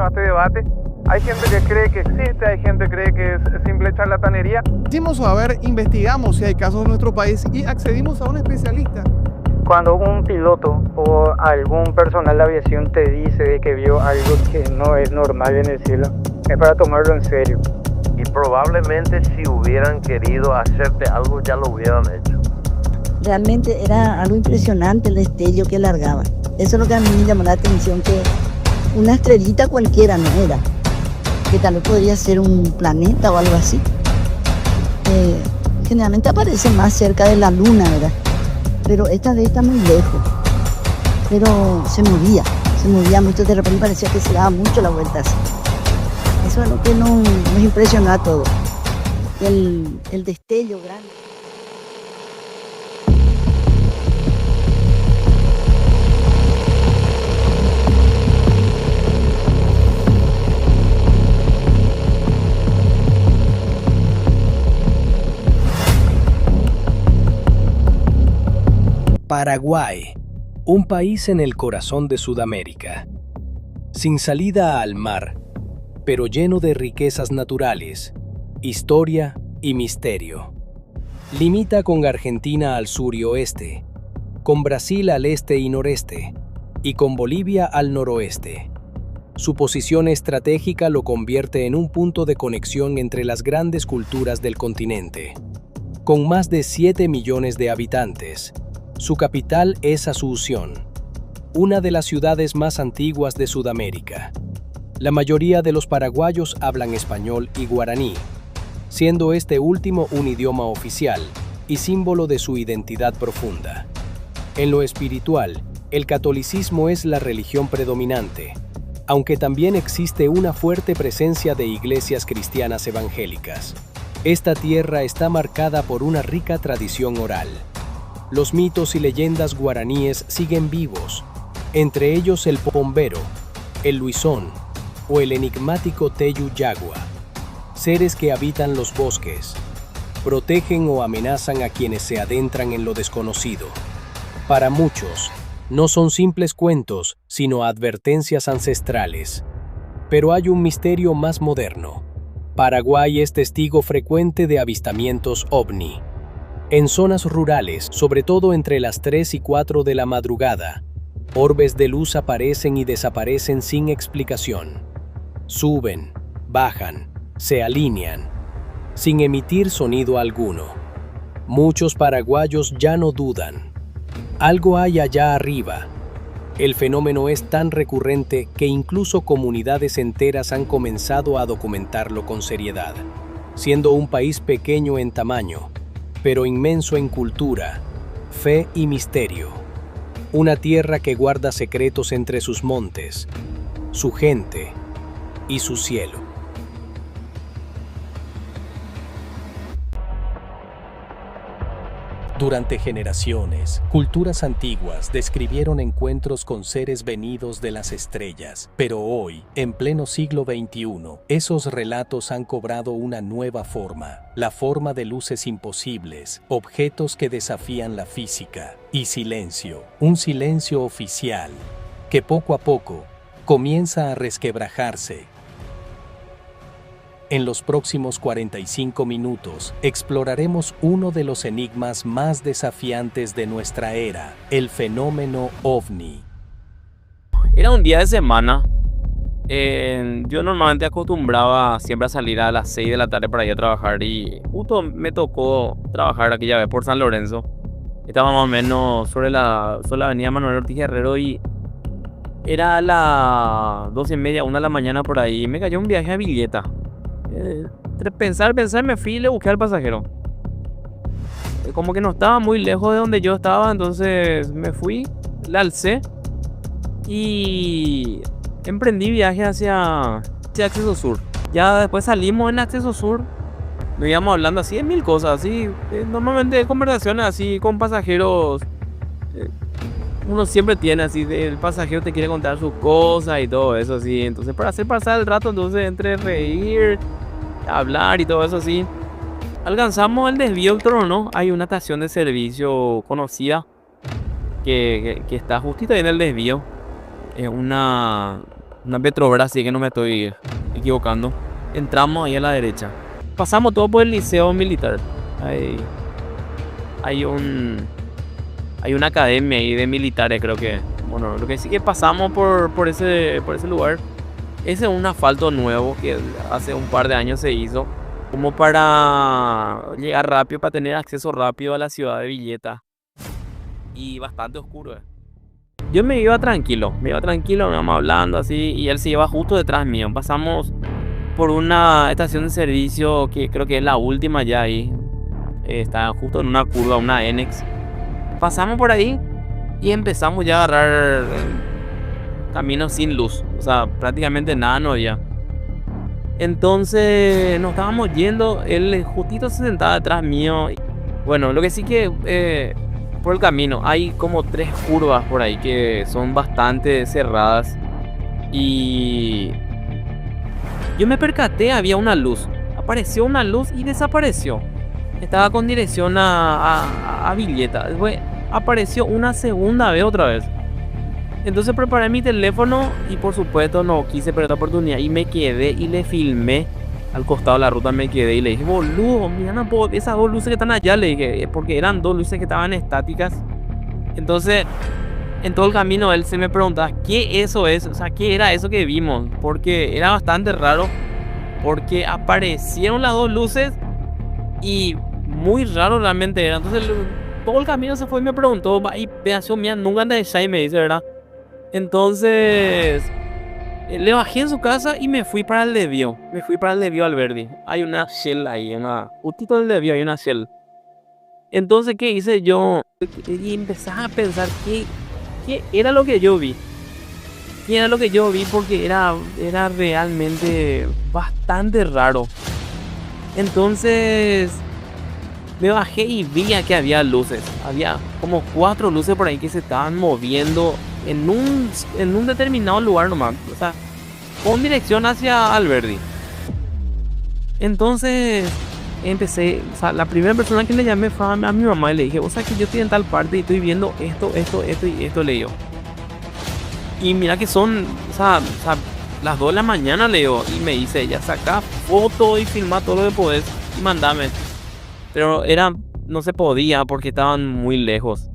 a este debate. Hay gente que cree que existe, hay gente que cree que es simple charlatanería. Quisimos saber, investigamos si hay casos en nuestro país y accedimos a un especialista. Cuando un piloto o algún personal de aviación te dice de que vio algo que no es normal en el cielo, es para tomarlo en serio. Y probablemente si hubieran querido hacerte algo ya lo hubieran hecho. Realmente era algo impresionante el destello que largaba. Eso es lo que a mí me llamó la atención, que una estrellita cualquiera no era, que tal vez podría ser un planeta o algo así. Generalmente aparece más cerca de la luna, ¿verdad? Pero esta vez está muy lejos. Pero se movía mucho, de repente parecía que se daba mucho la vuelta así. Eso es lo que nos impresionó a todos, el destello grande. Paraguay, un país en el corazón de Sudamérica, sin salida al mar, pero lleno de riquezas naturales, historia y misterio. Limita con Argentina al sur y oeste, con Brasil al este y noreste, y con Bolivia al noroeste. Su posición estratégica lo convierte en un punto de conexión entre las grandes culturas del continente. Con más de 7 millones de habitantes, su capital es Asunción, una de las ciudades más antiguas de Sudamérica. La mayoría de los paraguayos hablan español y guaraní, siendo este último un idioma oficial y símbolo de su identidad profunda. En lo espiritual, el catolicismo es la religión predominante, aunque también existe una fuerte presencia de iglesias cristianas evangélicas. Esta tierra está marcada por una rica tradición oral. Los mitos y leyendas guaraníes siguen vivos, entre ellos el popombero, el luisón o el enigmático teyu yagua, seres que habitan los bosques, protegen o amenazan a quienes se adentran en lo desconocido. Para muchos, no son simples cuentos, sino advertencias ancestrales. Pero hay un misterio más moderno. Paraguay es testigo frecuente de avistamientos ovni. En zonas rurales, sobre todo entre las 3 y 4 de la madrugada, orbes de luz aparecen y desaparecen sin explicación. Suben, bajan, se alinean, sin emitir sonido alguno. Muchos paraguayos ya no dudan. Algo hay allá arriba. El fenómeno es tan recurrente que incluso comunidades enteras han comenzado a documentarlo con seriedad. Siendo un país pequeño en tamaño, pero inmenso en cultura, fe y misterio. Una tierra que guarda secretos entre sus montes, su gente y su cielo. Durante generaciones, culturas antiguas describieron encuentros con seres venidos de las estrellas, pero hoy, en pleno siglo XXI, esos relatos han cobrado una nueva forma, la forma de luces imposibles, objetos que desafían la física, y silencio, un silencio oficial, que poco a poco comienza a resquebrajarse. En los próximos 45 minutos exploraremos uno de los enigmas más desafiantes de nuestra era, el fenómeno ovni. Era un día de semana. Yo normalmente acostumbraba siempre a salir a las 6 de la tarde para ir a trabajar y justo me tocó trabajar aquella vez por San Lorenzo. Estaba más o menos sobre la avenida Manuel Ortiz Herrero y era a las 12:30, 1 de la mañana por ahí. Me cayó un viaje a Villeta. Entre pensar, me fui y le busqué al pasajero. Como que no estaba muy lejos de donde yo estaba, entonces me fui, la alcé y emprendí viaje hacia Acceso Sur. Ya después salimos en Acceso Sur, nos íbamos hablando así de mil cosas, así, normalmente conversaciones así con pasajeros. Uno siempre tiene así, el pasajero te quiere contar sus cosas y todo eso así. Entonces para hacer pasar el rato, entonces entre reír, hablar y todo eso así, alcanzamos el desvío del Trono, ¿no? Hay una estación de servicio conocida que está justito ahí en el desvío. Es una Una Petrobras, sí que no me estoy equivocando. Entramos ahí a la derecha. Pasamos todo por el liceo militar. Hay una academia ahí de militares, creo que. Bueno, lo que sí que pasamos por ese lugar. Ese es un asfalto nuevo que hace un par de años se hizo. Como para llegar rápido, para tener acceso rápido a la ciudad de Villeta. Y bastante oscuro. Yo me iba tranquilo, me íbamos hablando así. Y él se iba justo detrás mío. Pasamos por una estación de servicio que creo que es la última ya ahí. Está justo en una curva, una Enex. Pasamos por ahí y empezamos ya a agarrar caminos sin luz. O sea, prácticamente nada no había. Entonces nos estábamos yendo, él justito se sentaba detrás mío. Bueno, lo que sí que por el camino hay como 3 curvas por ahí que son bastante cerradas. Y yo me percaté, había una luz. Apareció una luz y desapareció. Estaba con dirección a Villeta. Después apareció una segunda vez otra vez. Entonces preparé mi teléfono y por supuesto no quise perder la oportunidad. Y me quedé y le filmé al costado de la ruta. Me quedé y le dije, boludo, mira esas 2 luces que están allá. Le dije, porque eran 2 luces que estaban estáticas. Entonces, en todo el camino él se me preguntaba, ¿qué eso es? O sea, ¿qué era eso que vimos? Porque era bastante raro. Porque aparecieron las 2 luces y muy raro realmente era. Entonces todo el camino se fue y me preguntó, y pedazo mía, nunca antes de me dice, ¿verdad? Entonces le bajé en su casa y me fui para el desvío. Me fui para el desvío Alberdi. Hay una Shell ahí, justito del desvío hay una Shell. Entonces, ¿qué hice yo? Y empecé a pensar qué era lo que yo vi. ¿Qué era lo que yo vi? Porque era realmente bastante raro. Entonces me bajé y vi que había luces. Había como 4 luces por ahí que se estaban moviendo en un determinado lugar nomás. O sea, con dirección hacia Alberdi. Entonces empecé, o sea, la primera persona que le llamé fue a mi mamá y le dije, o sea, que yo estoy en tal parte y estoy viendo esto y esto, le digo. Y mira que son, o sea, las 2 de la mañana, le digo, y me dice ella, saca foto y filma todo lo que podés y mandame. Pero no se podía porque estaban muy lejos.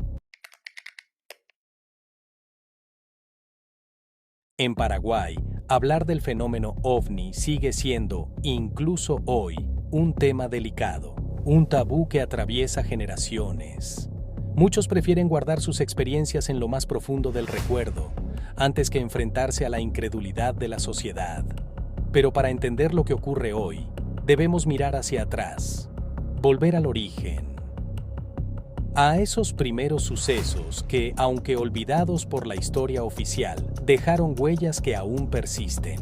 En Paraguay, hablar del fenómeno OVNI sigue siendo, incluso hoy, un tema delicado, un tabú que atraviesa generaciones. Muchos prefieren guardar sus experiencias en lo más profundo del recuerdo, antes que enfrentarse a la incredulidad de la sociedad. Pero para entender lo que ocurre hoy, debemos mirar hacia atrás, volver al origen. A esos primeros sucesos que, aunque olvidados por la historia oficial, dejaron huellas que aún persisten.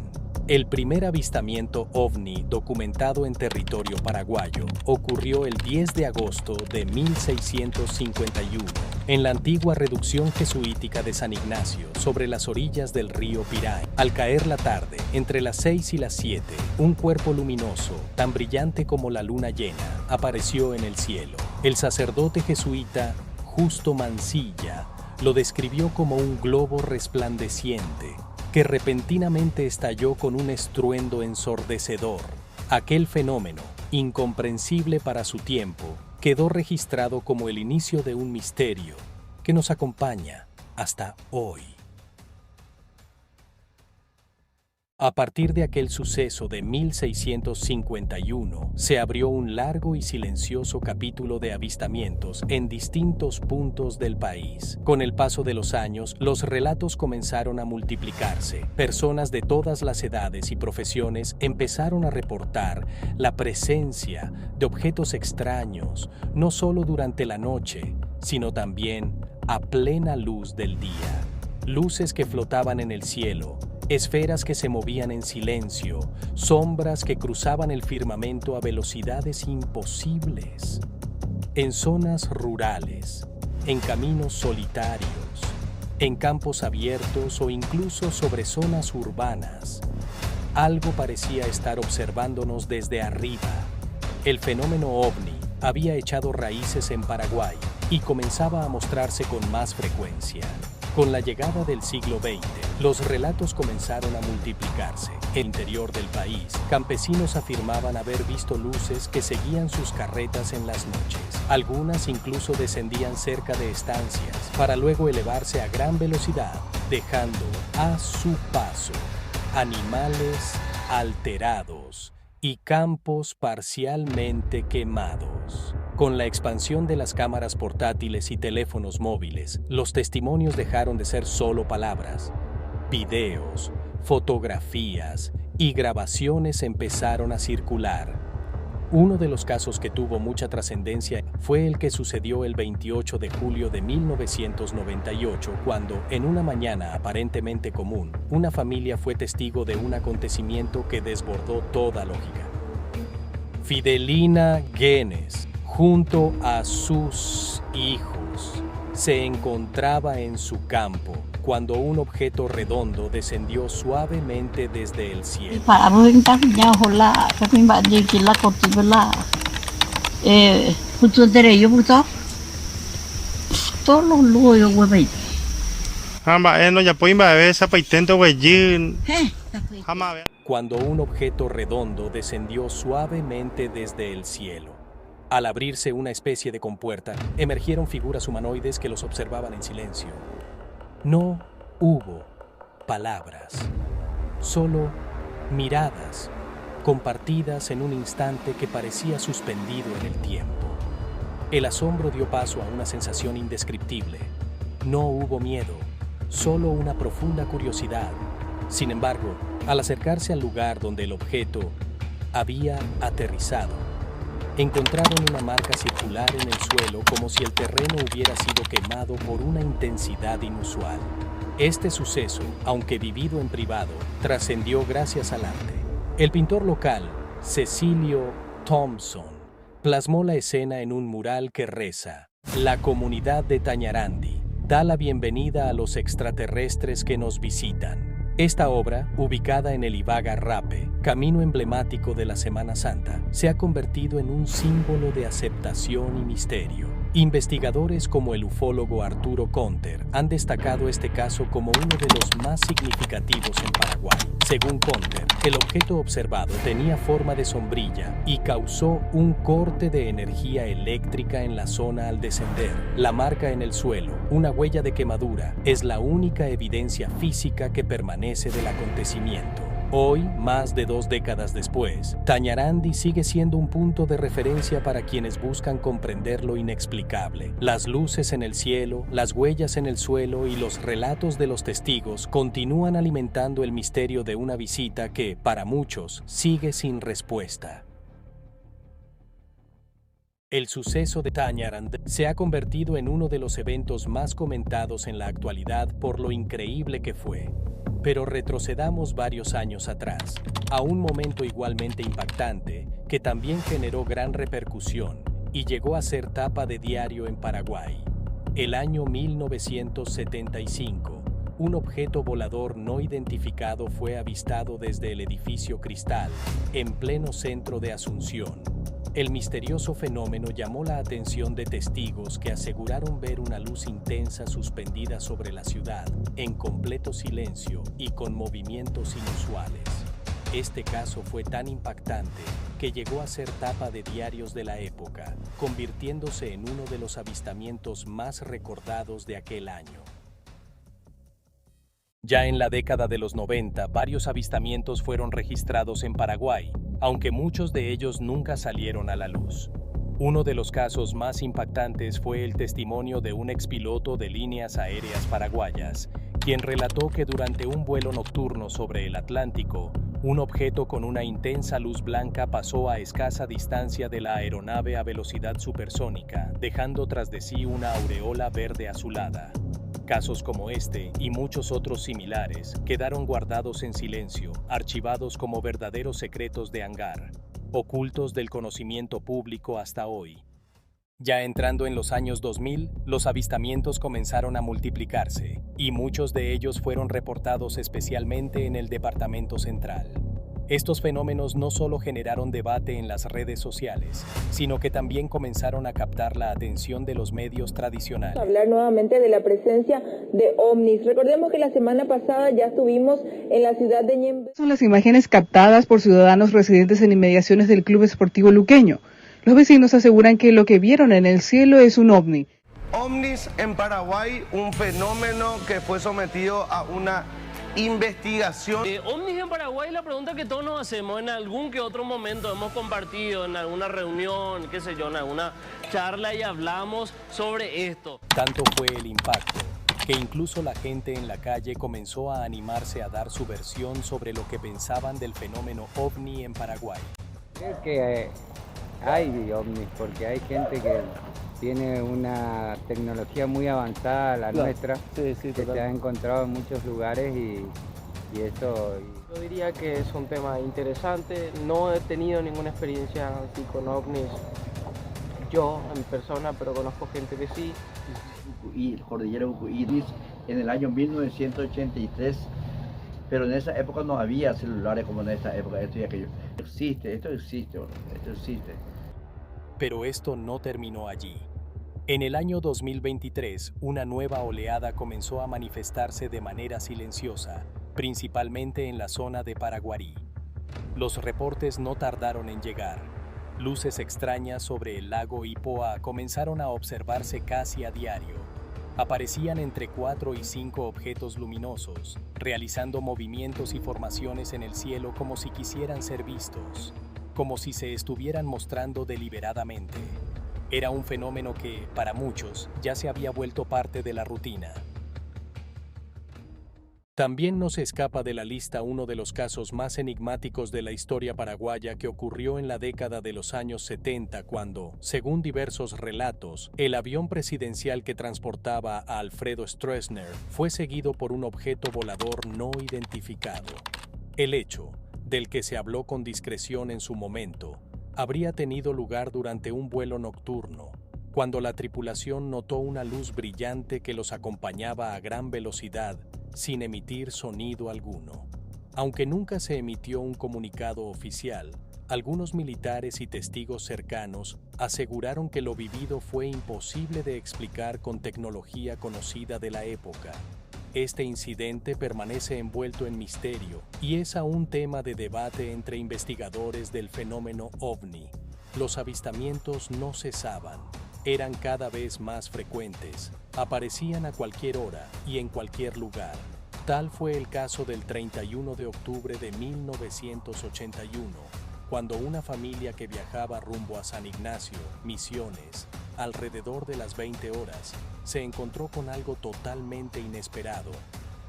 El primer avistamiento OVNI documentado en territorio paraguayo ocurrió el 10 de agosto de 1651 en la antigua reducción jesuítica de San Ignacio, sobre las orillas del río Piray. Al caer la tarde, entre las 6 y las 7, un cuerpo luminoso, tan brillante como la luna llena, apareció en el cielo. El sacerdote jesuita Justo Mansilla lo describió como un globo resplandeciente que repentinamente estalló con un estruendo ensordecedor. Aquel fenómeno, incomprensible para su tiempo, quedó registrado como el inicio de un misterio que nos acompaña hasta hoy. A partir de aquel suceso de 1651, se abrió un largo y silencioso capítulo de avistamientos en distintos puntos del país. Con el paso de los años, los relatos comenzaron a multiplicarse. Personas de todas las edades y profesiones empezaron a reportar la presencia de objetos extraños, no solo durante la noche, sino también a plena luz del día. Luces que flotaban en el cielo, esferas que se movían en silencio, sombras que cruzaban el firmamento a velocidades imposibles. En zonas rurales, en caminos solitarios, en campos abiertos o incluso sobre zonas urbanas, algo parecía estar observándonos desde arriba. El fenómeno OVNI había echado raíces en Paraguay y comenzaba a mostrarse con más frecuencia. Con la llegada del siglo XX, los relatos comenzaron a multiplicarse. En el interior del país, campesinos afirmaban haber visto luces que seguían sus carretas en las noches. Algunas incluso descendían cerca de estancias para luego elevarse a gran velocidad, dejando a su paso animales alterados y campos parcialmente quemados. Con la expansión de las cámaras portátiles y teléfonos móviles, los testimonios dejaron de ser solo palabras. Videos, fotografías y grabaciones empezaron a circular. Uno de los casos que tuvo mucha trascendencia fue el que sucedió el 28 de julio de 1998, cuando, en una mañana aparentemente común, una familia fue testigo de un acontecimiento que desbordó toda lógica. Fidelina Guenes, junto a sus hijos, se encontraba en su campo cuando un objeto redondo descendió suavemente desde el cielo. Cuando un objeto redondo descendió suavemente desde el cielo. Al abrirse una especie de compuerta, emergieron figuras humanoides que los observaban en silencio. No hubo palabras, solo miradas compartidas en un instante que parecía suspendido en el tiempo. El asombro dio paso a una sensación indescriptible. No hubo miedo, solo una profunda curiosidad. Sin embargo, al acercarse al lugar donde el objeto había aterrizado, encontraron una marca circular en el suelo como si el terreno hubiera sido quemado por una intensidad inusual. Este suceso, aunque vivido en privado, trascendió gracias al arte. El pintor local, Cecilio Thompson, plasmó la escena en un mural que reza: "La comunidad de Tañarandi da la bienvenida a los extraterrestres que nos visitan". Esta obra, ubicada en el Ibaga Rape, camino emblemático de la Semana Santa, se ha convertido en un símbolo de aceptación y misterio. Investigadores como el ufólogo Arturo Conter han destacado este caso como uno de los más significativos en Paraguay. Según Conter, el objeto observado tenía forma de sombrilla y causó un corte de energía eléctrica en la zona al descender. La marca en el suelo, una huella de quemadura, es la única evidencia física que permanece del acontecimiento. Hoy, más de 2 décadas después, Tañarandi sigue siendo un punto de referencia para quienes buscan comprender lo inexplicable. Las luces en el cielo, las huellas en el suelo y los relatos de los testigos continúan alimentando el misterio de una visita que, para muchos, sigue sin respuesta. El suceso de Tañarandi se ha convertido en uno de los eventos más comentados en la actualidad por lo increíble que fue. Pero retrocedamos varios años atrás, a un momento igualmente impactante que también generó gran repercusión y llegó a ser tapa de diario en Paraguay. El año 1975, un objeto volador no identificado fue avistado desde el edificio Cristal, en pleno centro de Asunción. El misterioso fenómeno llamó la atención de testigos que aseguraron ver una luz intensa suspendida sobre la ciudad, en completo silencio y con movimientos inusuales. Este caso fue tan impactante que llegó a ser tapa de diarios de la época, convirtiéndose en uno de los avistamientos más recordados de aquel año. Ya en la década de los 90, varios avistamientos fueron registrados en Paraguay, aunque muchos de ellos nunca salieron a la luz. Uno de los casos más impactantes fue el testimonio de un expiloto de líneas aéreas paraguayas, quien relató que durante un vuelo nocturno sobre el Atlántico, un objeto con una intensa luz blanca pasó a escasa distancia de la aeronave a velocidad supersónica, dejando tras de sí una aureola verde azulada. Casos como este y muchos otros similares quedaron guardados en silencio, archivados como verdaderos secretos de hangar, ocultos del conocimiento público hasta hoy. Ya entrando en los años 2000, los avistamientos comenzaron a multiplicarse, y muchos de ellos fueron reportados especialmente en el Departamento Central. Estos fenómenos no solo generaron debate en las redes sociales, sino que también comenzaron a captar la atención de los medios tradicionales. Hablar nuevamente de la presencia de ovnis. Recordemos que la semana pasada ya estuvimos en la ciudad de Ñemby. Son las imágenes captadas por ciudadanos residentes en inmediaciones del Club Esportivo Luqueño. Los vecinos aseguran que lo que vieron en el cielo es un ovni. Ovnis en Paraguay, un fenómeno que fue sometido a una investigación. Ovnis en Paraguay, la pregunta que todos nos hacemos, en algún que otro momento hemos compartido, en alguna reunión, qué sé yo, en alguna charla y hablamos sobre esto. Tanto fue el impacto que incluso la gente en la calle comenzó a animarse a dar su versión sobre lo que pensaban del fenómeno ovni en Paraguay. Creo que hay ovnis porque hay gente que tiene una tecnología muy avanzada a la nuestra, que se ha encontrado en muchos lugares y eso. Yo diría que es un tema interesante, no he tenido ninguna experiencia así con ovnis yo en persona, pero conozco gente que sí. Y el cordillera Ucuiris en el año 1983, pero en esa época no había celulares como en esta época, esto y aquello. Esto existe. Pero esto no terminó allí. En el año 2023, una nueva oleada comenzó a manifestarse de manera silenciosa, principalmente en la zona de Paraguarí. Los reportes no tardaron en llegar. Luces extrañas sobre el lago Ipoa comenzaron a observarse casi a diario. Aparecían entre 4 y 5 objetos luminosos, realizando movimientos y formaciones en el cielo como si quisieran ser vistos, como si se estuvieran mostrando deliberadamente. Era un fenómeno que, para muchos, ya se había vuelto parte de la rutina. También no se escapa de la lista uno de los casos más enigmáticos de la historia paraguaya que ocurrió en la década de los años 70 cuando, según diversos relatos, el avión presidencial que transportaba a Alfredo Stroessner fue seguido por un objeto volador no identificado. El hecho, del que se habló con discreción en su momento, habría tenido lugar durante un vuelo nocturno, cuando la tripulación notó una luz brillante que los acompañaba a gran velocidad, sin emitir sonido alguno. Aunque nunca se emitió un comunicado oficial, algunos militares y testigos cercanos aseguraron que lo vivido fue imposible de explicar con tecnología conocida de la época. Este incidente permanece envuelto en misterio y es aún tema de debate entre investigadores del fenómeno ovni. Los avistamientos no cesaban, eran cada vez más frecuentes, aparecían a cualquier hora y en cualquier lugar. Tal fue el caso del 31 de octubre de 1981, cuando una familia que viajaba rumbo a San Ignacio, Misiones, alrededor de las 20 horas, se encontró con algo totalmente inesperado.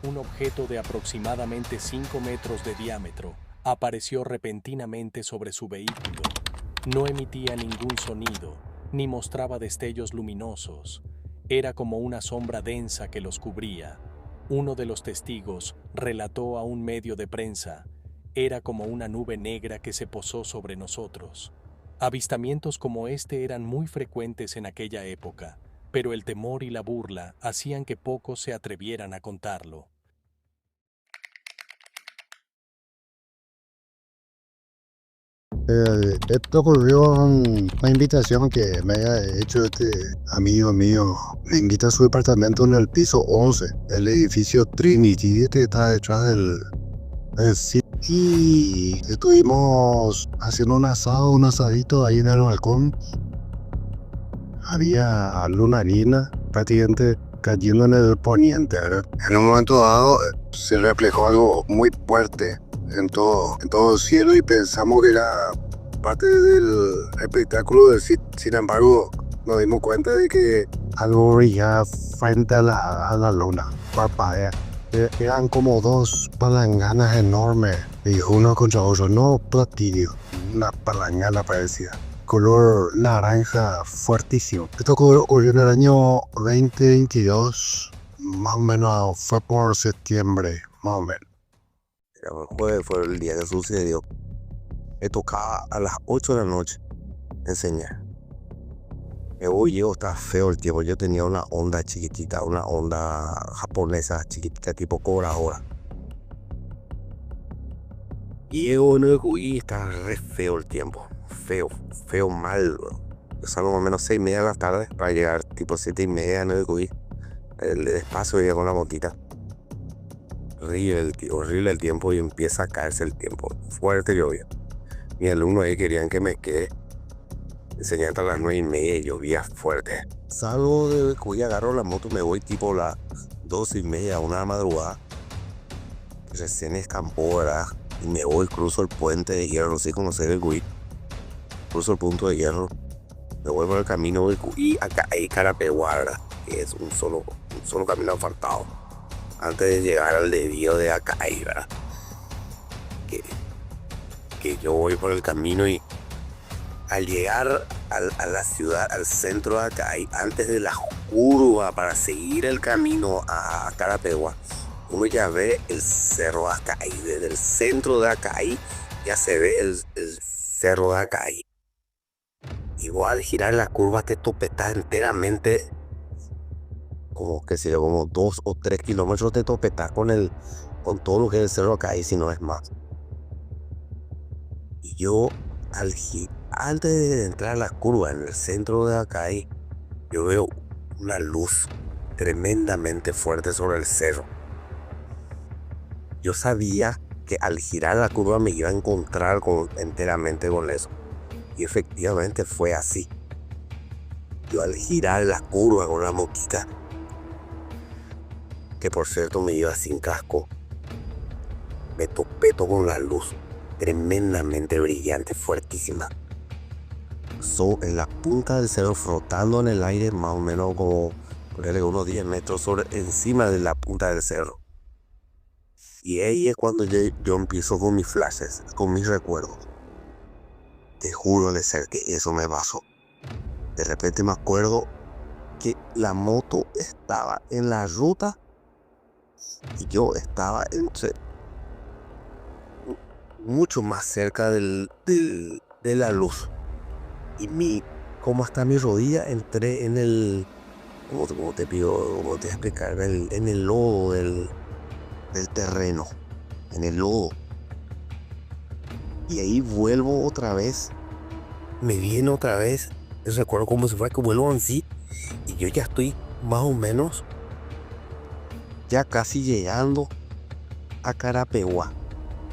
Un objeto de aproximadamente 5 metros de diámetro apareció repentinamente sobre su vehículo. No emitía ningún sonido, ni mostraba destellos luminosos. Era como una sombra densa que los cubría. Uno de los testigos relató a un medio de prensa: era como una nube negra que se posó sobre nosotros. Avistamientos como este eran muy frecuentes en aquella época, pero el temor y la burla hacían que pocos se atrevieran a contarlo. Esto ocurrió en una invitación que me había hecho este amigo mío. Me invita a su departamento en el piso 11, el edificio Trinity, que está detrás del sitio. Y estuvimos haciendo un asadito ahí en el balcón. Había luna llena, prácticamente cayendo en el poniente, ¿verdad? En un momento dado se reflejó algo muy fuerte en todo el cielo y pensamos que era parte del espectáculo del sitio. Sin embargo, nos dimos cuenta de que algo brillaba frente a la luna, parpadea. Eran como dos palanganas enormes y uno contra otro, no platillo, una palangana parecida, color naranja fuertísimo. Esto ocurrió en el año 2022, más o menos fue por septiembre, más o menos. El jueves fue el día que sucedió. Me tocaba a las 8 de la noche enseñar. Llego, está feo el tiempo. Yo tenía una onda chiquitita, una onda japonesa chiquitita, tipo cobra ahora. Llego en el Cuy y está re feo el tiempo. Feo mal. Salgo más o menos 6:30 de la tarde para llegar tipo 7:30 en el Cuy. El despacio llega con la motita. Horrible el tiempo y empieza a caerse el tiempo. Fuerte llovía. Mis alumnos ahí querían que me quede. Enseñé hasta las 9:30 y llovía fuerte. Salgo de Cuy, agarro la moto, me voy tipo las 2:30, 1 de la madrugada. Recién escampó, ¿verdad? Y me voy, cruzo el puente de hierro, no sé conocer el Cuy. Cruzo el punto de hierro. Me voy por el camino del Cuy, acá hay Carapeguá, ¿verdad? Que es un solo camino asfaltado. Antes de llegar al desvío de Acay, ¿verdad? Que yo voy por el camino y al llegar a la ciudad, al centro de Acay, antes de la curva para seguir el camino a Carapeguá, uno ya ve el cerro de Acay. Desde el centro de Acay ya se ve el cerro de Acay. Igual al girar la curva te topetas enteramente, como 2 o 3 kilómetros te topetas con todo lo que es el cerro de Acay, si no es más. Y yo antes de entrar a la curva en el centro de Acay, yo veo una luz tremendamente fuerte sobre el cerro. Yo sabía que al girar la curva me iba a encontrar enteramente con eso. Y efectivamente fue así. Yo al girar la curva con la motita, que por cierto me iba sin casco, me topé con la luz tremendamente brillante, fuertísima. En la punta del cerro, flotando en el aire, más o menos como unos 10 metros encima de la punta del cerro. Y ahí es cuando yo empiezo con mis flashes, con mis recuerdos. Te juro de ser que eso me pasó. De repente me acuerdo que la moto estaba en la ruta y yo estaba mucho más cerca de la luz. Y como hasta mi rodilla entré en el... ¿Cómo te voy a explicar? En el lodo del terreno. En el lodo. Y ahí vuelvo otra vez. Me viene otra vez. Yo recuerdo como si fuera que vuelvo así. Y yo ya estoy más o menos ya casi llegando a Carapeguá.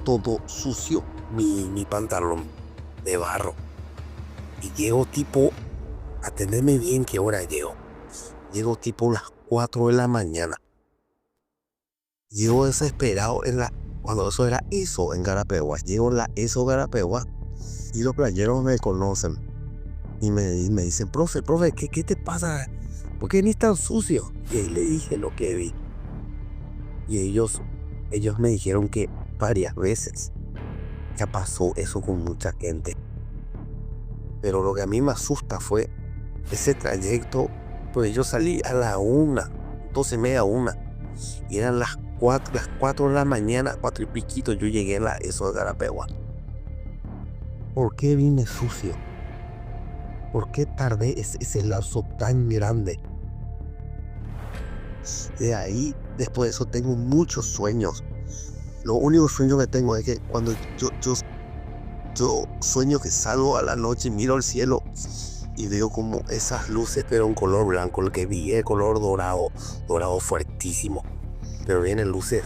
Todo sucio. Mi pantalón de barro. Y llego tipo, atenderme bien qué hora llego. Llego tipo las 4 de la mañana. Llego desesperado cuando eso era ESO en Carapeguá. Llego en la ESO Carapeguá y los playeros me conocen. Y me dicen, profe, ¿qué te pasa? ¿Por qué venís tan sucio? Y ahí le dije lo que vi. Y ellos me dijeron que varias veces ya pasó eso con mucha gente. Pero lo que a mí me asusta fue ese trayecto. Pues yo salí a la 12:30, 1. Y eran las 4 de la mañana, 4 y piquito, yo llegué a eso de Carapeguá. ¿Por qué vine sucio? ¿Por qué tardé ese lapso tan grande? De ahí, después de eso, tengo muchos sueños. Lo único sueño que tengo es que cuando yo sueño que salgo a la noche, miro al cielo y veo como esas luces, pero en color blanco. Lo que vi es color dorado fuertísimo. Pero vienen luces,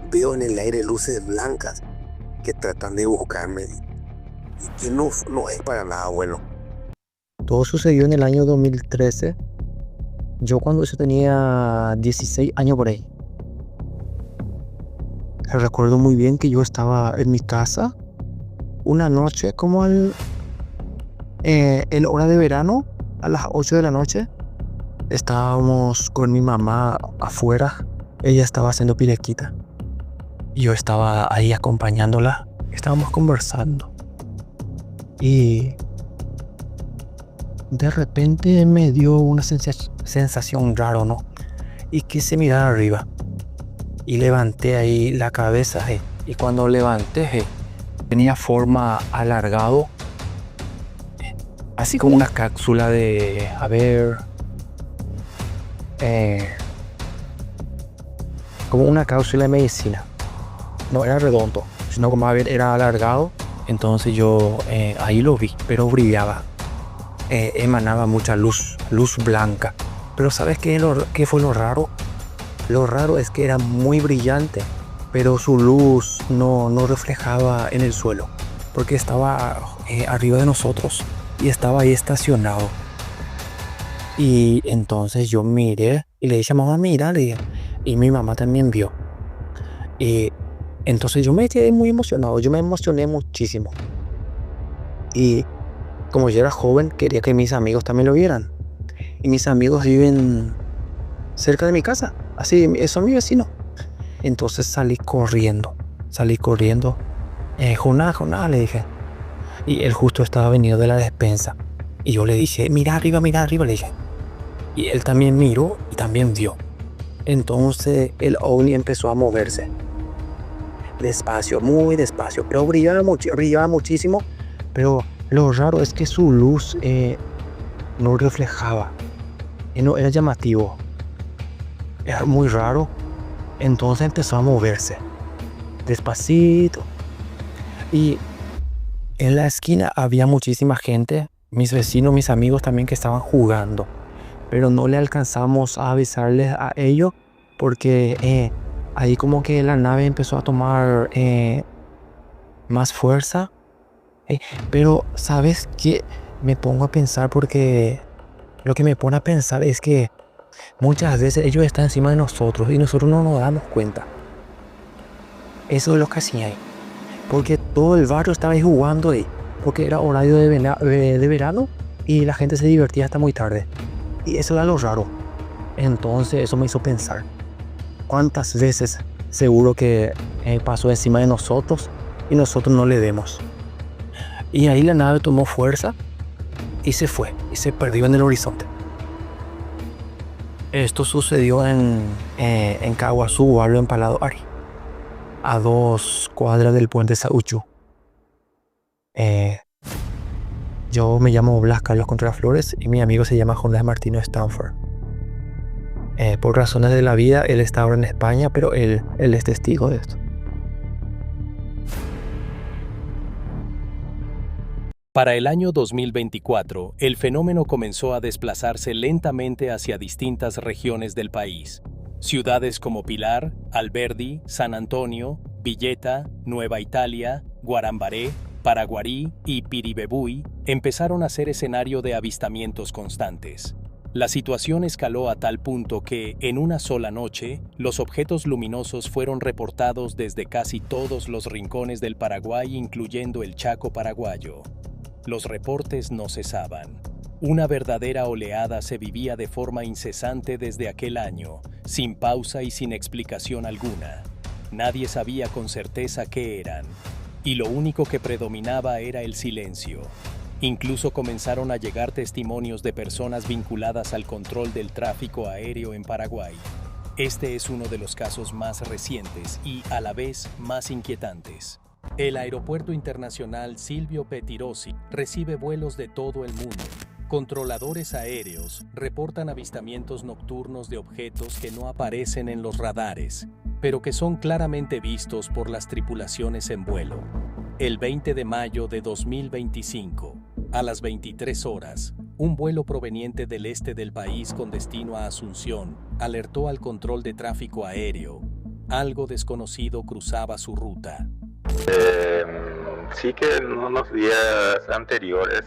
veo en el aire luces blancas que tratan de buscarme y que no es para nada bueno. Todo sucedió en el año 2013. Yo cuando yo tenía 16 años por ahí. Recuerdo muy bien que yo estaba en mi casa una noche como en hora de verano, a las 8 de la noche. Estábamos con mi mamá afuera. Ella estaba haciendo pirequita. Yo estaba ahí acompañándola. Estábamos conversando. Y de repente me dio una sensación rara, ¿no? Y quise mirar arriba. Y levanté ahí la cabeza. Y cuando levanté, tenía forma alargado. Así como una cápsula de... como una cápsula de medicina. No era redondo, sino como a ver, era alargado. Entonces yo ahí lo vi, pero brillaba. Emanaba mucha luz blanca. Pero ¿sabes qué fue lo raro? Lo raro es que era muy brillante, pero su luz no reflejaba en el suelo, porque estaba arriba de nosotros y estaba ahí estacionado. Y entonces yo miré y le dije, mamá, mira, le dije, y mi mamá también vio. Y entonces yo me quedé muy emocionado, yo me emocioné muchísimo. Y como yo era joven, quería que mis amigos también lo vieran. Y mis amigos viven cerca de mi casa, así, son mis vecinos. Entonces salí corriendo. Jonás, le dije. Y él justo estaba venido de la despensa. Y yo le dije, mira arriba, le dije. Y él también miró y también vio. Entonces el ovni empezó a moverse. Despacio, muy despacio, pero brillaba muchísimo. Pero lo raro es que su luz no reflejaba. No era llamativo. Era muy raro. Entonces empezó a moverse. Despacito. Y en la esquina había muchísima gente. Mis vecinos, mis amigos también que estaban jugando. Pero no le alcanzamos a avisarles a ellos. Porque ahí como que la nave empezó a tomar más fuerza. Pero ¿sabes qué? Me pongo a pensar porque lo que me pone a pensar es que muchas veces ellos están encima de nosotros y nosotros no nos damos cuenta. Eso es lo que hacía ahí. Porque todo el barrio estaba ahí jugando ahí. Porque era horario de verano y la gente se divertía hasta muy tarde. Y eso era lo raro. Entonces eso me hizo pensar. ¿Cuántas veces seguro que pasó encima de nosotros y nosotros no le demos? Y ahí la nave tomó fuerza y se fue. Y se perdió en el horizonte. Esto sucedió en Caguazú, barrio Empalado Ari, a 2 cuadras del puente Sauchu. Yo me llamo Blas Carlos Contreras Flores y mi amigo se llama Jonás Martino Stanford. Por razones de la vida, él está ahora en España, pero él es testigo de esto. Para el año 2024, el fenómeno comenzó a desplazarse lentamente hacia distintas regiones del país. Ciudades como Pilar, Alberdi, San Antonio, Villeta, Nueva Italia, Guarambaré, Paraguarí y Piribebuy empezaron a ser escenario de avistamientos constantes. La situación escaló a tal punto que, en una sola noche, los objetos luminosos fueron reportados desde casi todos los rincones del Paraguay, incluyendo el Chaco paraguayo. Los reportes no cesaban. Una verdadera oleada se vivía de forma incesante desde aquel año, sin pausa y sin explicación alguna. Nadie sabía con certeza qué eran, y lo único que predominaba era el silencio. Incluso comenzaron a llegar testimonios de personas vinculadas al control del tráfico aéreo en Paraguay. Este es uno de los casos más recientes y, a la vez, más inquietantes. El Aeropuerto Internacional Silvio Pettirossi recibe vuelos de todo el mundo. Controladores aéreos reportan avistamientos nocturnos de objetos que no aparecen en los radares, pero que son claramente vistos por las tripulaciones en vuelo. El 20 de mayo de 2025, a las 23 horas, un vuelo proveniente del este del país con destino a Asunción alertó al control de tráfico aéreo. Algo desconocido cruzaba su ruta. Sí que en unos días anteriores,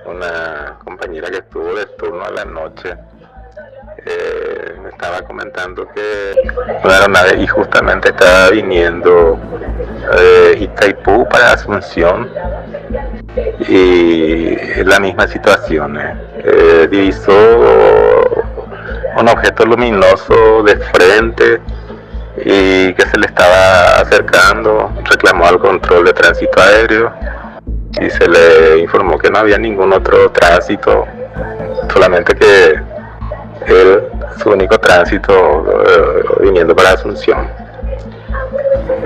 una compañera que estuvo de turno a la noche me estaba comentando que una aeronave y justamente estaba viniendo de Itaipú para Asunción y la misma situación. Divisó un objeto luminoso de frente y que se le estaba acercando, reclamó al control de tránsito aéreo y se le informó que no había ningún otro tránsito, solamente que su único tránsito viniendo para Asunción.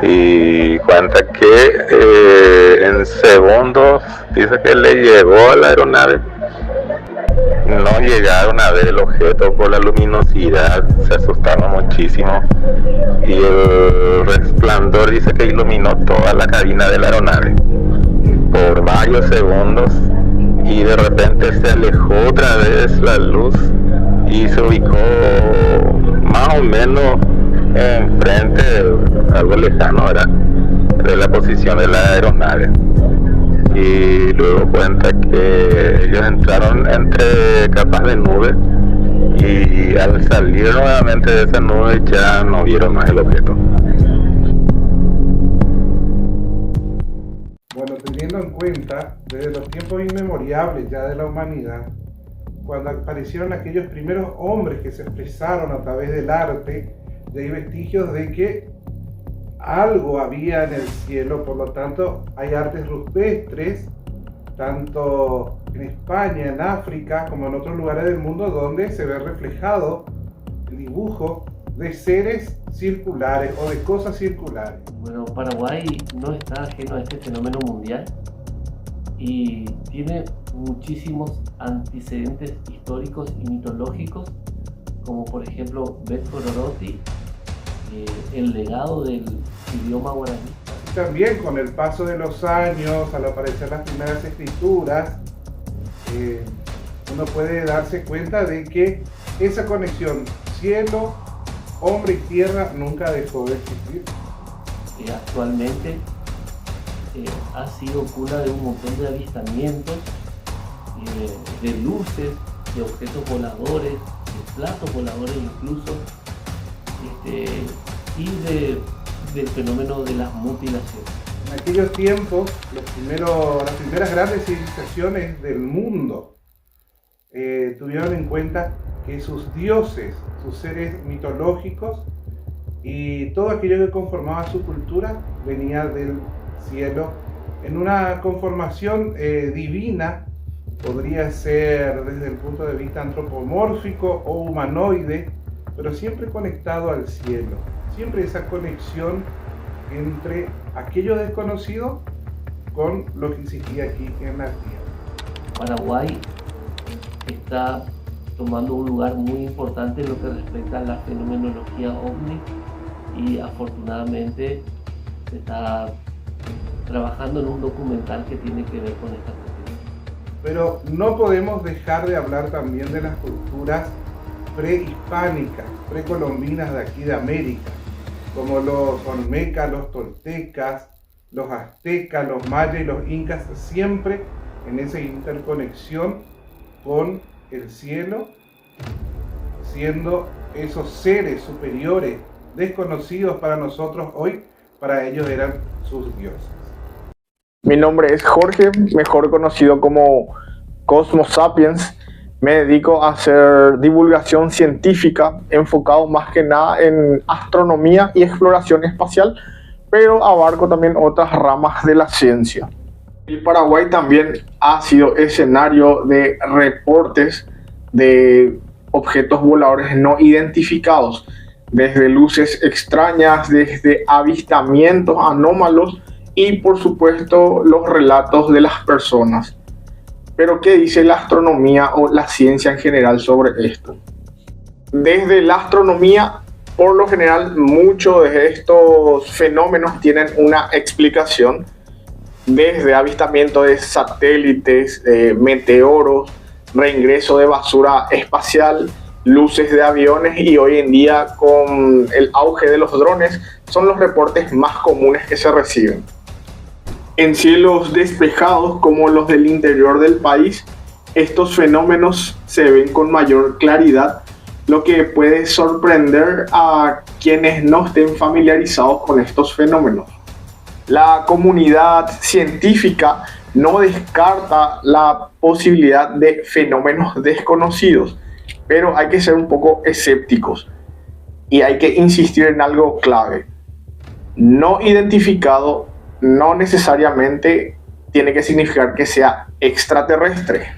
Y cuenta que en segundos dice que le llegó a la aeronave no llegaron a ver el objeto por la luminosidad, se asustaron muchísimo y el resplandor dice que iluminó toda la cabina de la aeronave por varios segundos y de repente se alejó otra vez la luz y se ubicó más o menos enfrente, algo lejano era, de la posición de la aeronave. Y luego cuenta que ellos entraron entre capas de nube y al salir nuevamente de esa nube ya no vieron más el objeto. Bueno, teniendo en cuenta desde los tiempos inmemoriales ya de la humanidad, cuando aparecieron aquellos primeros hombres que se expresaron a través del arte, ya hay vestigios de que algo había en el cielo. Por lo tanto hay artes rupestres tanto en España, en África, como en otros lugares del mundo, donde se ve reflejado el dibujo de seres circulares o de cosas circulares. Bueno, Paraguay no está ajeno a este fenómeno mundial y tiene muchísimos antecedentes históricos y mitológicos, como por ejemplo Betco Roroti, el legado del idioma guaraní. También con el paso de los años, al aparecer las primeras escrituras, uno puede darse cuenta de que esa conexión cielo, hombre y tierra nunca dejó de existir. Actualmente ha sido cuna de un montón de avistamientos, de luces, de objetos voladores, de platos voladores incluso, y del fenómeno de las mutilaciones. En aquellos tiempos, las primeras grandes civilizaciones del mundo tuvieron en cuenta que sus dioses, sus seres mitológicos y todo aquello que conformaba su cultura venía del cielo en una conformación divina. Podría ser desde el punto de vista antropomórfico o humanoide, pero siempre conectado al cielo. Siempre esa conexión entre aquello desconocido con lo que existía aquí en la tierra. Paraguay está tomando un lugar muy importante en lo que respecta a la fenomenología ovni y afortunadamente se está trabajando en un documental que tiene que ver con esta cuestión. Pero no podemos dejar de hablar también de las culturas prehispánicas, precolombinas de aquí de América, como los olmecas, los toltecas, los aztecas, los mayas y los incas, siempre en esa interconexión con el cielo, siendo esos seres superiores, desconocidos para nosotros hoy, para ellos eran sus dioses. Mi nombre es Jorge, mejor conocido como Cosmos Sapiens. Me dedico a hacer divulgación científica, enfocado más que nada en astronomía y exploración espacial, pero abarco también otras ramas de la ciencia. El Paraguay también ha sido escenario de reportes de objetos voladores no identificados, desde luces extrañas, desde avistamientos anómalos y por supuesto los relatos de las personas. Pero ¿qué dice la astronomía o la ciencia en general sobre esto? Desde la astronomía, por lo general, muchos de estos fenómenos tienen una explicación, desde avistamiento de satélites, meteoros, reingreso de basura espacial, luces de aviones, y hoy en día con el auge de los drones son los reportes más comunes que se reciben. En cielos despejados como los del interior del país, estos fenómenos se ven con mayor claridad, lo que puede sorprender a quienes no estén familiarizados con estos fenómenos. La comunidad científica no descarta la posibilidad de fenómenos desconocidos, pero hay que ser un poco escépticos y hay que insistir en algo clave. No identificado no necesariamente tiene que significar que sea extraterrestre.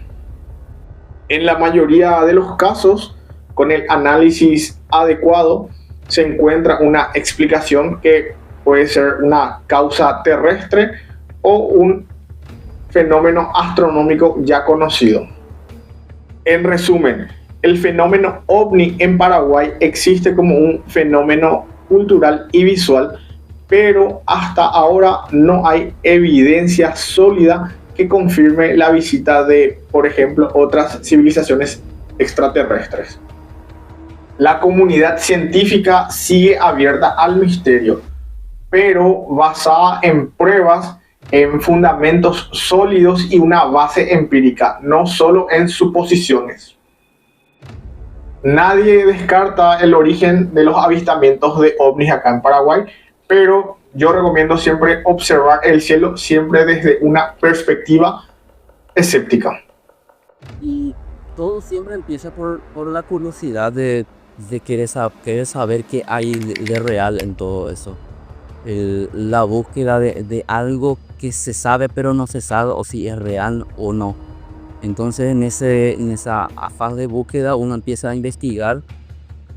En la mayoría de los casos, con el análisis adecuado, se encuentra una explicación que puede ser una causa terrestre o un fenómeno astronómico ya conocido. En resumen, el fenómeno ovni en Paraguay existe como un fenómeno cultural y visual, pero hasta ahora no hay evidencia sólida que confirme la visita de, por ejemplo, otras civilizaciones extraterrestres. La comunidad científica sigue abierta al misterio, pero basada en pruebas, en fundamentos sólidos y una base empírica, no solo en suposiciones. Nadie descarta el origen de los avistamientos de ovnis acá en Paraguay, pero yo recomiendo siempre observar el cielo siempre desde una perspectiva escéptica. Y todo siempre empieza por la curiosidad de querer saber qué hay de real en todo eso. La búsqueda de algo que se sabe pero no se sabe o si es real o no. Entonces en esa afán de búsqueda uno empieza a investigar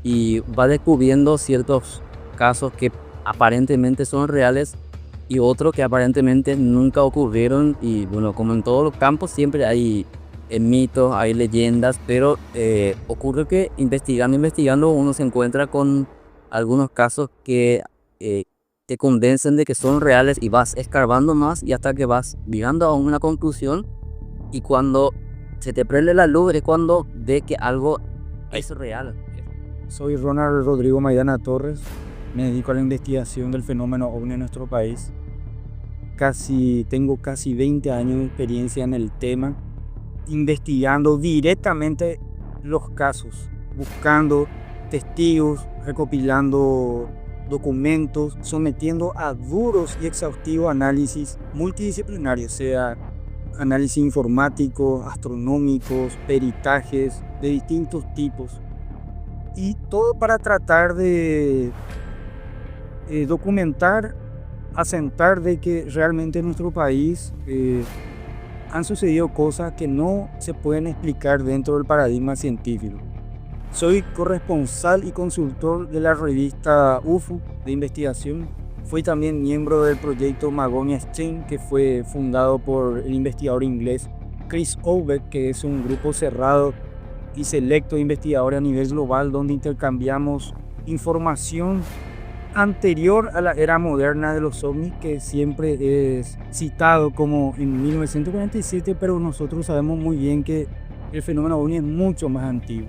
y va descubriendo ciertos casos que aparentemente son reales y otros que aparentemente nunca ocurrieron. Y bueno, como en todos los campos siempre hay mitos, hay leyendas, pero ocurre que investigando uno se encuentra con algunos casos que te convencen de que son reales y vas escarbando más y hasta que vas llegando a una conclusión. Y cuando se te prende la luz es cuando ve que algo es real. Soy Ronald Rodrigo Maidana Torres, me dedico a la investigación del fenómeno ovni en nuestro país. Tengo casi 20 años de experiencia en el tema, investigando directamente los casos, buscando testigos, recopilando documentos, sometiendo a duros y exhaustivos análisis multidisciplinarios, sea análisis informáticos, astronómicos, peritajes de distintos tipos, y todo para tratar de documentar, asentar de que realmente en nuestro país han sucedido cosas que no se pueden explicar dentro del paradigma científico. Soy corresponsal y consultor de la revista UFO de investigación. Fui también miembro del proyecto Magonia Exchange, que fue fundado por el investigador inglés Chris Obeck, que es un grupo cerrado y selecto de investigadores a nivel global donde intercambiamos información anterior a la era moderna de los ovnis, que siempre es citado como en 1947, pero nosotros sabemos muy bien que el fenómeno ovni es mucho más antiguo.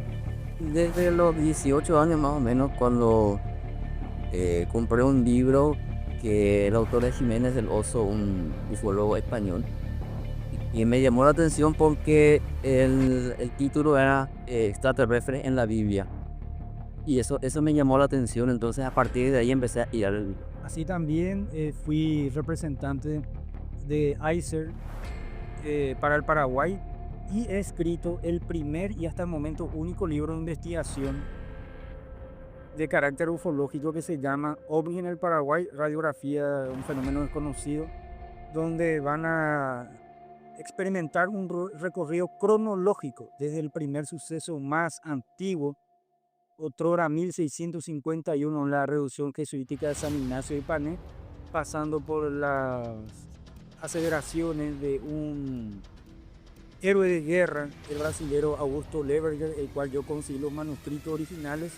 Desde los 18 años más o menos, cuando compré un libro que el autor es Jiménez del Oso, un ufólogo español, y me llamó la atención porque el título era extraterrestre en la Biblia, y eso me llamó la atención. Entonces a partir de ahí empecé a ir al... Así también fui representante de ICER para el Paraguay y he escrito el primer y hasta el momento único libro de investigación de carácter ufológico que se llama OVNI en el Paraguay, radiografía de un fenómeno desconocido, donde van a experimentar un recorrido cronológico desde el primer suceso más antiguo, otrora 1651, la reducción jesuítica de San Ignacio de Hippané, pasando por las aseveraciones de un héroe de guerra, el brasilero Augusto Leverger, el cual yo conseguí los manuscritos originales,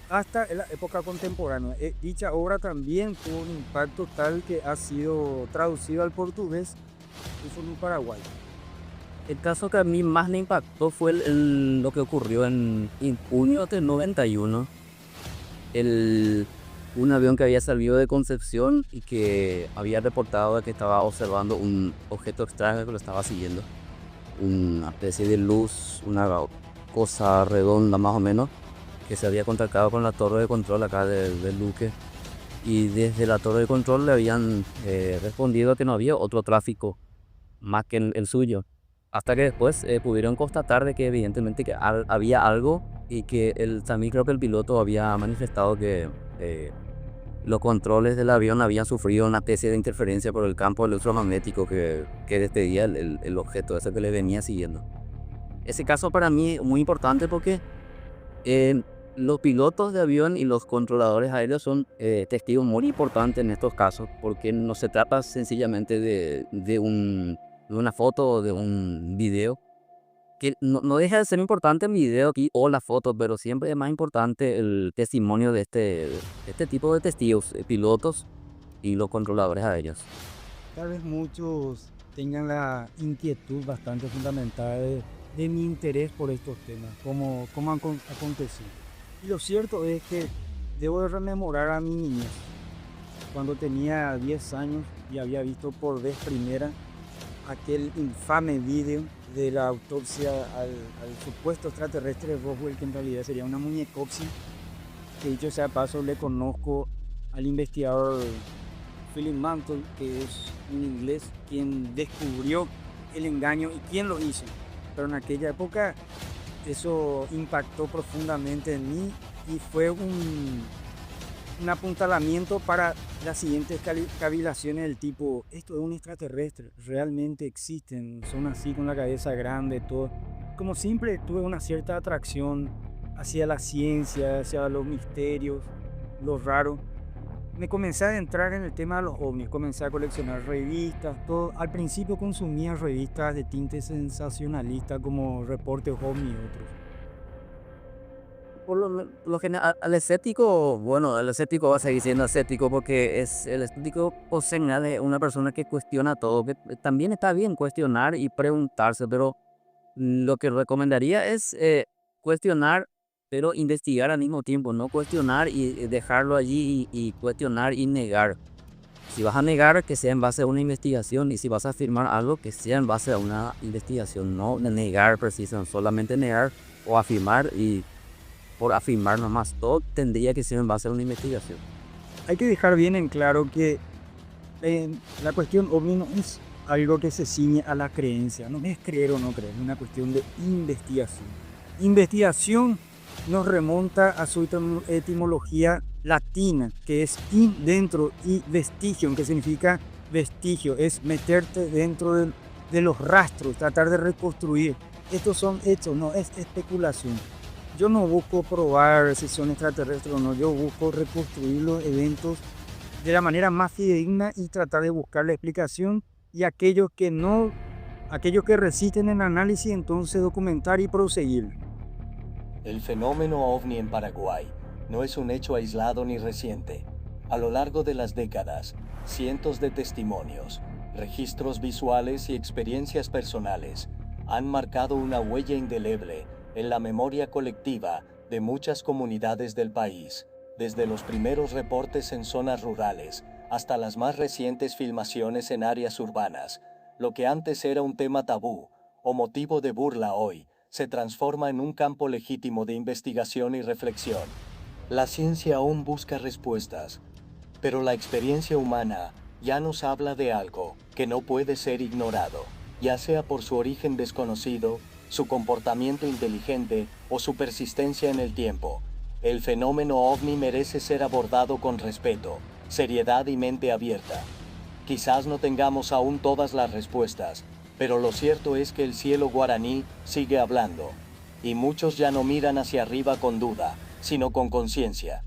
hasta la época contemporánea. Dicha obra también tuvo un impacto tal que ha sido traducido al portugués en el Paraguay. El caso que a mí más me impactó fue lo que ocurrió en junio del 91. Un avión que había salido de Concepción y que había reportado que estaba observando un objeto extraño que lo estaba siguiendo. Una especie de luz, una cosa redonda más o menos, que se había contactado con la torre de control acá del Luque. Y desde la torre de control le habían respondido que no había otro tráfico más que el suyo. Hasta que después pudieron constatar de que evidentemente que había algo, y que también creo que el piloto había manifestado que los controles del avión habían sufrido una especie de interferencia por el campo electromagnético que despedía el objeto ese que le venía siguiendo. Ese caso para mí es muy importante porque los pilotos de avión y los controladores aéreos son testigos muy importantes en estos casos, porque no se trata sencillamente de una foto o de un video que no deja de ser importante el video aquí o la foto, pero siempre es más importante el testimonio de este tipo de testigos, pilotos y los controladores aéreos. Tal vez muchos tengan la inquietud bastante fundamental de mi interés por estos temas, cómo aconteció. Y lo cierto es que debo de rememorar a mi niñez, cuando tenía 10 años y había visto por vez primera aquel infame video de la autopsia al supuesto extraterrestre Roswell, que en realidad sería una muñecopsia, que dicho sea paso le conozco al investigador Philip Mantle, que es un inglés quien descubrió el engaño y quién lo hizo. Pero en aquella época eso impactó profundamente en mí y fue un apuntalamiento para las siguientes cavilaciones del tipo: esto es un extraterrestre, realmente existen, son así con la cabeza grande, todo. Como siempre tuve una cierta atracción hacia la ciencia, hacia los misterios, lo raro. Me comencé a adentrar en el tema de los ovnis, comencé a coleccionar revistas, todo. Al principio consumía revistas de tinte sensacionalista como Reportes OVNI y otros. Por lo general, el escéptico va a seguir siendo escéptico porque el escéptico por señal es una persona que cuestiona todo, que también está bien cuestionar y preguntarse, pero lo que recomendaría es cuestionar, pero investigar al mismo tiempo, no cuestionar y dejarlo allí y cuestionar y negar. Si vas a negar, que sea en base a una investigación, y si vas a afirmar algo, que sea en base a una investigación, no negar precisamente, solamente negar o afirmar y por afirmar nomás, todo tendría que ser en base a una investigación. Hay que dejar bien en claro que la cuestión ovni no es algo que se ciñe a la creencia, no es creer o no creer, es una cuestión de investigación. Investigación nos remonta a su etimología latina, que es in, dentro, y vestigio, que significa vestigio, es meterte dentro de los rastros, tratar de reconstruir. Estos son hechos, no es especulación. Yo no busco probar si son extraterrestres o no, yo busco reconstruir los eventos de la manera más fidedigna y tratar de buscar la explicación, y aquellos que resisten el análisis, entonces documentar y proseguir. El fenómeno ovni en Paraguay no es un hecho aislado ni reciente. A lo largo de las décadas, cientos de testimonios, registros visuales y experiencias personales han marcado una huella indeleble en la memoria colectiva de muchas comunidades del país, desde los primeros reportes en zonas rurales hasta las más recientes filmaciones en áreas urbanas. Lo que antes era un tema tabú o motivo de burla hoy se transforma en un campo legítimo de investigación y reflexión. La ciencia aún busca respuestas, pero la experiencia humana ya nos habla de algo que no puede ser ignorado, ya sea por su origen desconocido, su comportamiento inteligente o su persistencia en el tiempo. El fenómeno ovni merece ser abordado con respeto, seriedad y mente abierta. Quizás no tengamos aún todas las respuestas, pero lo cierto es que el cielo guaraní sigue hablando, y muchos ya no miran hacia arriba con duda, sino con conciencia.